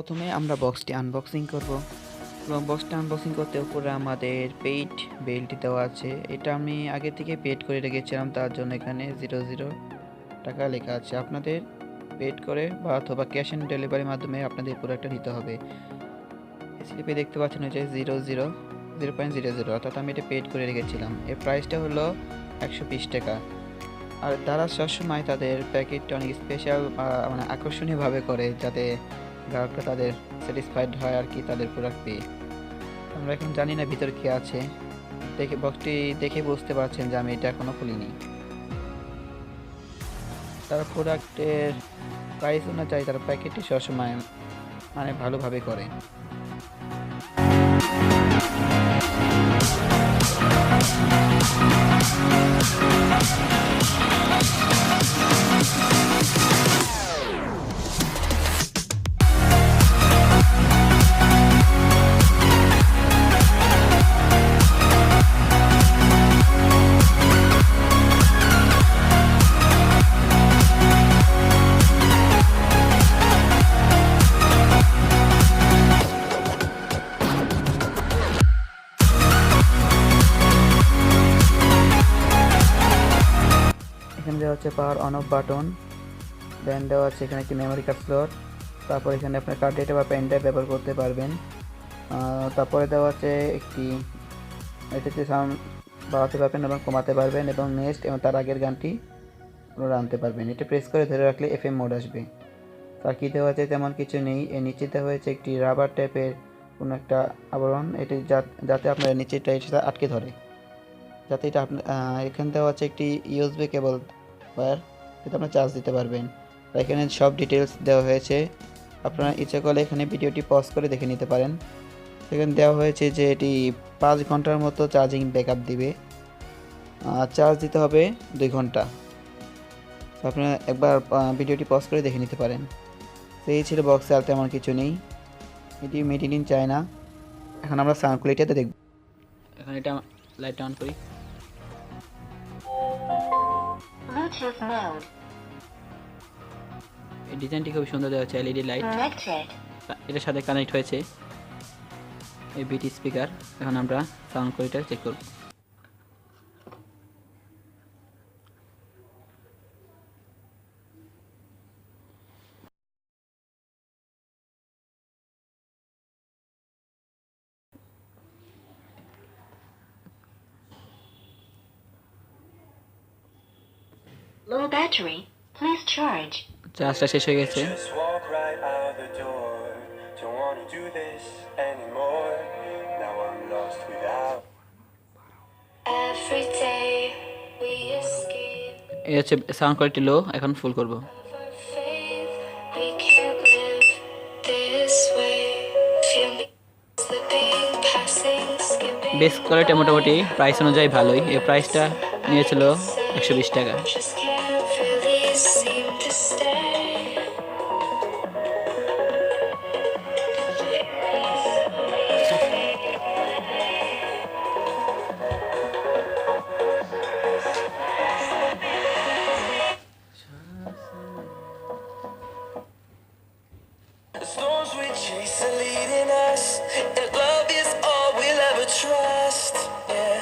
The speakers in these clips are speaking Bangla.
প্রথমে আমরা বক্সটি আনবক্সিং করব এবং বক্সটা আনবক্সিং করতে উপরে আমাদের পেইড বিলটি দেওয়া আছে। এটা আমি আগে থেকে পেড করে রেখেছিলাম, তার জন্য এখানে 00 টাকা লেখা আছে। আপনাদের পেড করে বা অথবা ক্যাশ অন ডেলিভারির মাধ্যমে আপনাদের প্রোডাক্টটা নিতে হবে। স্লিপে দেখতে পাচ্ছেন যে 0.00, অর্থাৎ আমি এটা পেড করে রেখেছিলাম। এর প্রাইসটা হলো 120 টাকা। আর তারা সবসময় তাদের প্যাকেটটা অনেক স্পেশাল মানে আকর্ষণীয়ভাবে করে, যাতে গ্রাহকরা তাদের স্যাটিসফাইড হয় আর কি তাদের প্রোডাক্ট পেয়ে। আমরা এখন জানি না ভিতর কি আছে, দেখে বক্সটি দেখে বুঝতে পারছেন যে আমি এটা এখনো খুলিনি। তারা প্রোডাক্টের প্রাইস অনুযায়ী তারা প্যাকেটটি সবসময় মানে ভালোভাবে করে। এখানে দেওয়া হচ্ছে পাওয়ার অন অফ বাটন, দেন দেওয়া আছে এখানে একটি মেমোরি কার্ড স্লট, তারপর এখানে আপনার কার্ড ডেটা বা পেন ড্রাইভ ব্যবহার করতে পারবেন। তারপরে দেওয়া আছে একটি এটাতে সাউন্ড বাড়াতে পারবেন এবং কমাতে পারবেন, এবং নেক্সট এবং তার আগের গানটি আপনারা আনতে পারবেন। এটা প্রেস করে ধরে রাখলে FM মোড আসবে। তার কী দেওয়া আছে তেমন কিছু নেই। এর নিচে দেওয়া হয়েছে একটি রাবার টাইপের কোনো একটা আবরণ, এটি যাতে আপনার নিচেটা এটা আটকে ধরে, যাতে এটা এখানে দেওয়া আছে একটি USB কেবল ওয়্যার, যাতে আপনারা চার্জ দিতে পারবেন। এখানে সব ডিটেলস দেওয়া হয়েছে, আপনারা ইচ্ছা করলে এখানে ভিডিওটি পজ করে দেখে নিতে পারেন। এখানে দেওয়া হয়েছে যে এটি 5 ঘন্টার মতো চার্জিং ব্যাকআপ দিবে, চার্জ দিতে হবে 2 ঘন্টা। আপনারা একবার ভিডিওটি পজ করে দেখে নিতে পারেন। সেই ছিল বক্সে, আর তেমন কিছু নেই। এটি মেড ইন চায়না। এখন আমরা সাউন্ড কোয়ালিটিতে দেখব। এখন এটা লাইট অন করি। এই ডিজাইনটি খুব সুন্দর দেওয়া হচ্ছে, LED লাইট এটার সাথে কানেক্ট হয়েছে এই বিটি স্পিকার। এখন আমরা সাউন্ড কোয়ালিটি চেক করব। Low battery, please charge. চার্জটা শেষ হয়ে গেছে। এই হচ্ছে সাউন্ড কোয়ালিটি লো, এখন ফুল করব। বেস কোয়ালিটি মোটামুটি প্রাইস অনুযায়ী ভালোই। এই প্রাইসটা নিয়েছিল 120 টাকা। Storms we chase are leading us, and love is all we'll ever trust. Yeah,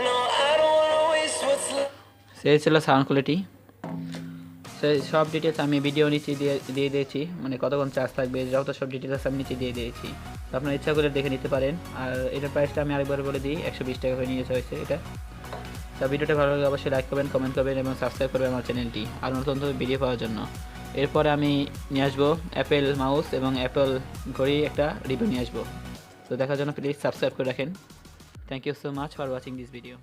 no, I don't wanna waste what's left. সেই ছিল সাউন্ড কোয়ালিটি। সেই সব ডিটেলস আমি ভিডিও নিচে দিয়ে দিয়েছি, মানে কতক্ষণ চার্জ থাকবে যত সব ডিটেলস আমি নিচে দিয়ে দিয়েছি, তো আপনারা ইচ্ছা করে দেখে নিতে পারেন। আর এটার প্রাইসটা আমি আরেকবার বলে দিই, 120 টাকা করে নিয়ে হয়েছে এটা। তা ভিডিওটা ভালো লাগে অবশ্যই লাইক করবেন, কমেন্ট করবেন এবং সাবস্ক্রাইব করবেন আমার চ্যানেলটি আর নতুন নতুন ভিডিও পাওয়ার জন্য। এরপরে আমি নিয়ে আসবো অ্যাপেল মাউস এবং অ্যাপেল ঘড়ি একটা রিভিউ নিয়ে আসবো। তো দেখার জন্য প্লিজ সাবস্ক্রাইব করে রাখেন। Thank you so much for watching this video.